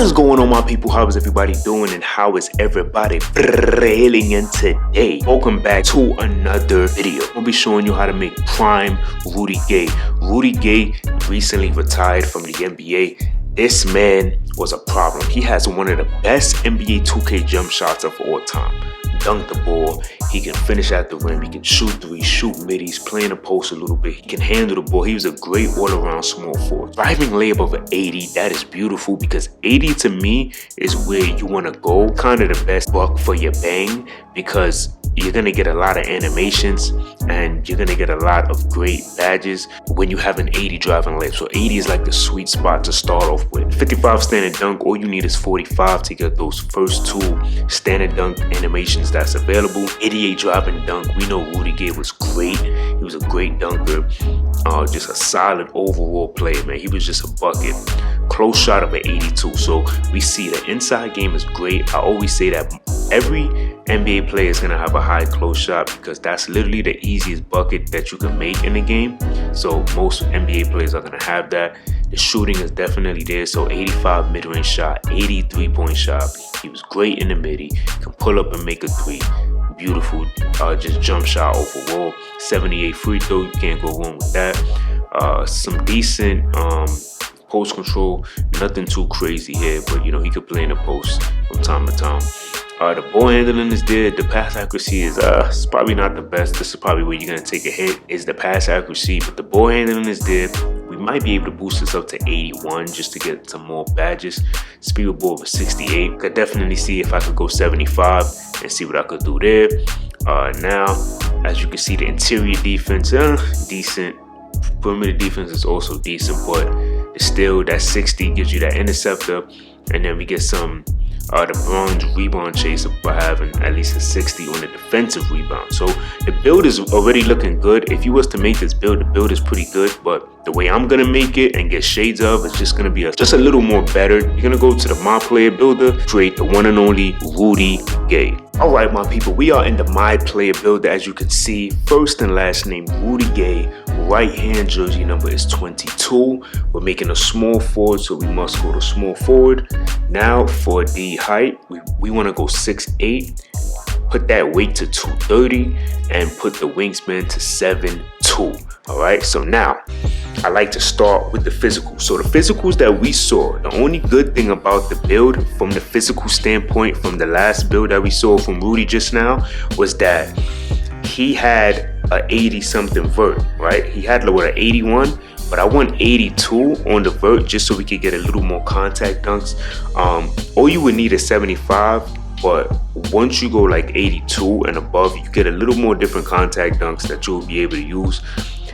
What is going on, my people? How is everybody doing, and how is everybody feeling in today? Welcome back to another video. I'll be showing you how to make Prime Rudy Gay. Rudy Gay recently retired from the NBA. This man was a problem. He has one of the best NBA 2K jump shots of all time. Dunk the ball, he can finish at the rim, he can shoot threes, shoot middies, play in the post a little bit, he can handle the ball. He was a great all-around small forward. Driving layup of an 80, that is beautiful, because 80 to me is where you want to go. Kind of the best buck for your bang, because you're going to get a lot of animations and you're going to get a lot of great badges when you have an 80 driving layup. So 80 is like the sweet spot to start off with. 55 standard dunk, all you need is 45 to get those first two standard dunk animations that's available. 88 driving dunk, we know Rudy Gay was great. He was a great dunker, just a solid overall player, man. He was just a bucket. Close shot of an 82. So we see the inside game is great. I always say that every NBA player is going to have a high close shot, because that's literally the easiest bucket that you can make in the game. So most NBA players are going to have that. The shooting is definitely there. So 85 mid-range shot, 80 three-point shot. He was great in the midi, can pull up and make a three. Beautiful just jump shot overall. 78 free throw, you can't go wrong with that. Some decent post control, nothing too crazy here, but you know, he could play in the post from time to time. The ball handling is there. The pass accuracy is it's probably not the best. This is probably where you're gonna take a hit, is the pass accuracy, but the ball handling is there. We might be able to boost this up to 81 just to get some more badges. Speed of ball of 68. Could definitely see if I could go 75 and see what I could do there. Now, as you can see, the interior defense, decent. Perimeter defense is also decent, but still that 60 gives you that interceptor, and then we get some the bronze rebound chaser by having at least a 60 on the defensive rebound. So the build is already looking good. If you was to make this build, the build is pretty good, but the way I'm gonna make it and get shades of, it's just gonna be just a little more better. You're gonna go to the My Player Builder, create the one and only Rudy Gay. All right, my people, we are in the My Player Builder. As you can see, first and last name Rudy Gay. Right hand jersey number is 22. We're making a small forward, so we must go to small forward. Now for the height, we want to go 6'8". Put that weight to 230 and put the wingspan to 7'2". All right, so now I like to start with the physicals. So the physicals that we saw, the only good thing about the build from the physical standpoint from the last build that we saw from Rudy just now was that he had a 80 something vert, right? He had an 81, but I want 82 on the vert just so we could get a little more contact dunks. All you would need is 75, but once you go like 82 and above, you get a little more different contact dunks that you'll be able to use.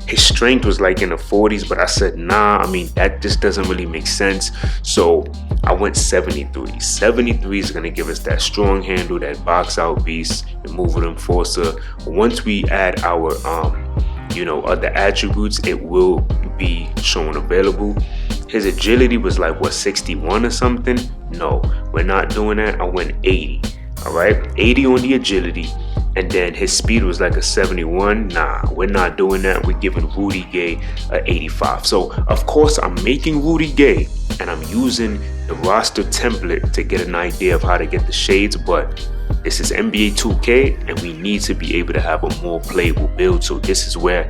His strength was like in the 40s, but I said, nah, I mean, that just doesn't really make sense. So I went 73. 73 is gonna give us that strong handle, that box out beast, removal enforcer. Once we add our, other attributes, it will be shown available. His agility was like, what, 61 or something? No, we're not doing that. I went 80, all right? 80 on the agility. And then his speed was like a 71. Nah, we're not doing that. We're giving Rudy Gay a 85. So, of course, I'm making Rudy Gay, and I'm using the roster template to get an idea of how to get the shades. But this is NBA 2K, and we need to be able to have a more playable build. So this is where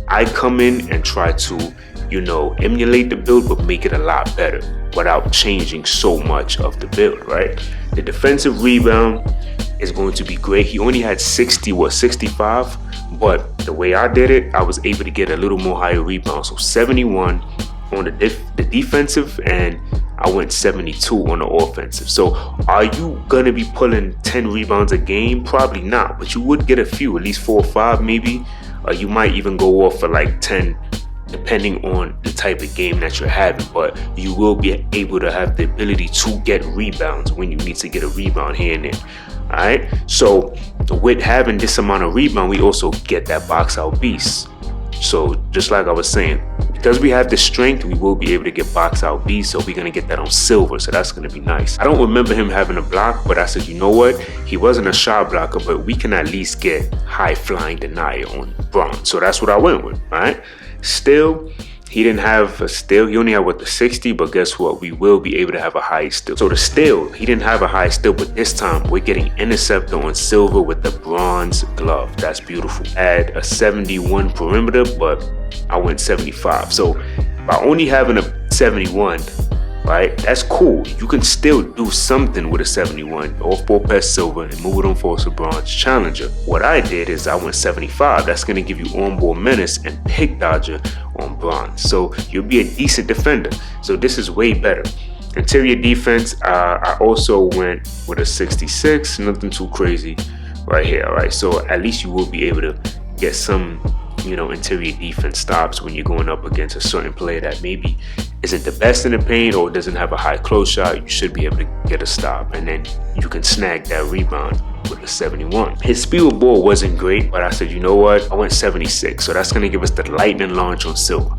I come in and try to, emulate the build, but make it a lot better without changing so much of the build, right? The defensive rebound is going to be great. He only had 65, but the way I did it, I was able to get a little more higher rebound. So 71 on the defensive, and I went 72 on the offensive. So are you gonna be pulling 10 rebounds a game? Probably not, but you would get a few, at least 4 or 5 maybe. You might even go off for like 10, depending on the type of game that you're having, but you will be able to have the ability to get rebounds when you need to get a rebound here and there. All right, so with having this amount of rebound, we also get that box out beast. So just like I was saying, because we have the strength, we will be able to get box out beast. So we're gonna get that on silver, so that's gonna be nice. I don't remember him having a block, but I said, you know what, he wasn't a shot blocker, but we can at least get high flying denier on bronze. So that's what I went with. All right, still He didn't have a steal. He only had what, the 60, but guess what? We will be able to have a high steal. So the steal, he didn't have a high steal, but this time we're getting interceptor on silver with the bronze glove. That's beautiful. Add a 71 perimeter, but I went 75. So by only having a 71, right, that's cool. You can still do something with a 71 off ball pass silver and move it on for a bronze challenger. What I did is I went 75. That's going to give you on ball menace and pick dodger on bronze. So you'll be a decent defender. So this is way better. Interior defense, I also went with a 66. Nothing too crazy right here. All right. So at least you will be able to get some, interior defense stops when you're going up against a certain player that maybe isn't the best in the paint or doesn't have a high close shot. You should be able to get a stop, and then you can snag that rebound with a 71. His speed with ball wasn't great, but I said, you know what? I went 76. So that's going to give us the lightning launch on silver.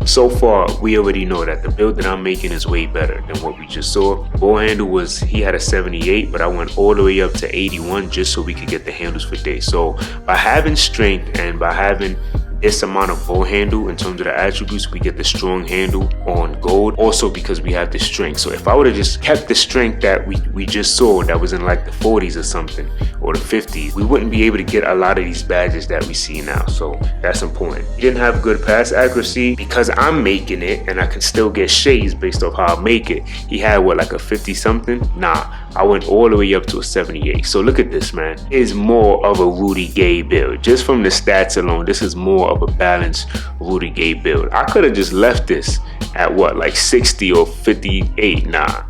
So far, we already know that the build that I'm making is way better than what we just saw. Ball handle he had a 78, but I went all the way up to 81 just so we could get the handles for days. So by having strength and by having this amount of ball handle in terms of the attributes, we get the strong handle on gold, also because we have the strength. So if I would have just kept the strength that we just saw, that was in like the 40s or something, or the 50s, we wouldn't be able to get a lot of these badges that we see now. So that's important. He didn't have good pass accuracy. Because I'm making it and I can still get shades based off how I make it, he had what, like a 50 something? Nah, I went all the way up to a 78. So look at this, man. It is more of a Rudy Gay build. Just from the stats alone, this is more of a balanced Rudy Gay build. I could have just left this at what, like 60 or 58. Nah,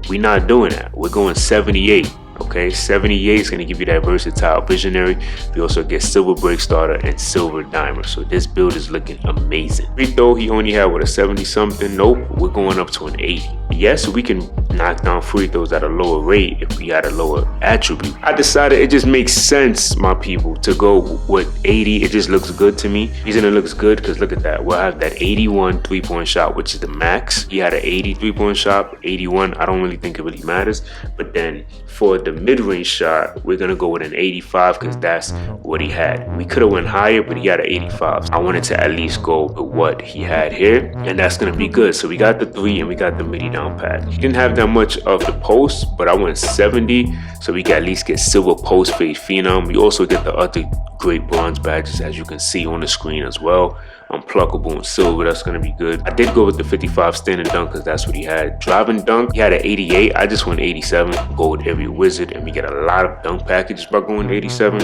we're not doing that. We're going 78. Okay, 78 is going to give you that versatile visionary. We also get silver break starter and silver dimer. So this build is looking amazing. Free throw, he only had what, a 70 something. Nope, we're going up to an 80. Yes, we can knock down free throws at a lower rate if we had a lower attribute. I decided it just makes sense, my people, to go with 80. It just looks good to me. The reason it looks good, because look at that. We'll have that 81 3-point shot, which is the max. He had an 80 3-point shot, 81. I don't really think it really matters. But then for the mid-range shot, we're gonna go with an 85 because that's what he had. We could have went higher, but he had an 85. I wanted to at least go with what he had here, and that's gonna be good. So we got the 3 and we got the midi down pat. He didn't have that much of the post, but I went 70, so we can at least get silver post fade phenom. We also get the other great bronze badges, as you can see on the screen as well. Unpluckable and silver, that's gonna be good. I did go with the 55 standing dunk because that's what he had. Driving dunk, he had an 88. I just went 87. Go with every wizard, and we get a lot of dunk packages by going 87.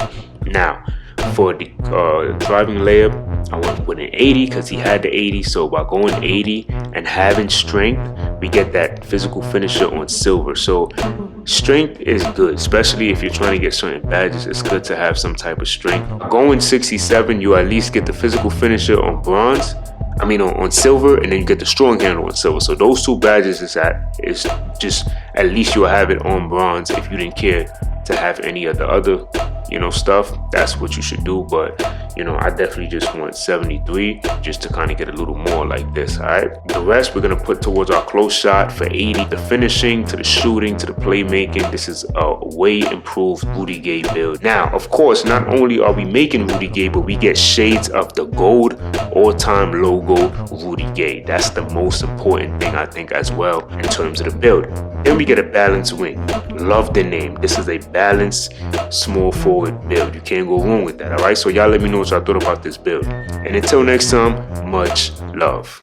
Now, for the driving layup, I went with an 80 because he had the 80. So by going 80 and having strength, we get that physical finisher on silver. So strength is good, especially if you're trying to get certain badges. It's good to have some type of strength. Going 67, you at least get the physical finisher on bronze. I mean on silver, and then you get the strong handle on silver. So those two badges is just at least you'll have it on bronze. If you didn't care to have any of the other stuff, that's what you should do. But I definitely just want 73 just to kind of get a little more like this. All right, the rest we're gonna put towards our close shot for 80. The finishing, to the shooting, to the playmaking. This is a way improved Rudy Gay build. Now, of course, not only are we making Rudy Gay, but we get shades of the gold all-time logo Rudy Gay. That's the most important thing, I think, as well in terms of the build. Then we get a balanced wing. Love the name. This is a balanced small forward build. You can't go wrong with that. All right, so y'all let me know what y'all thought about this build, and until next time, much love.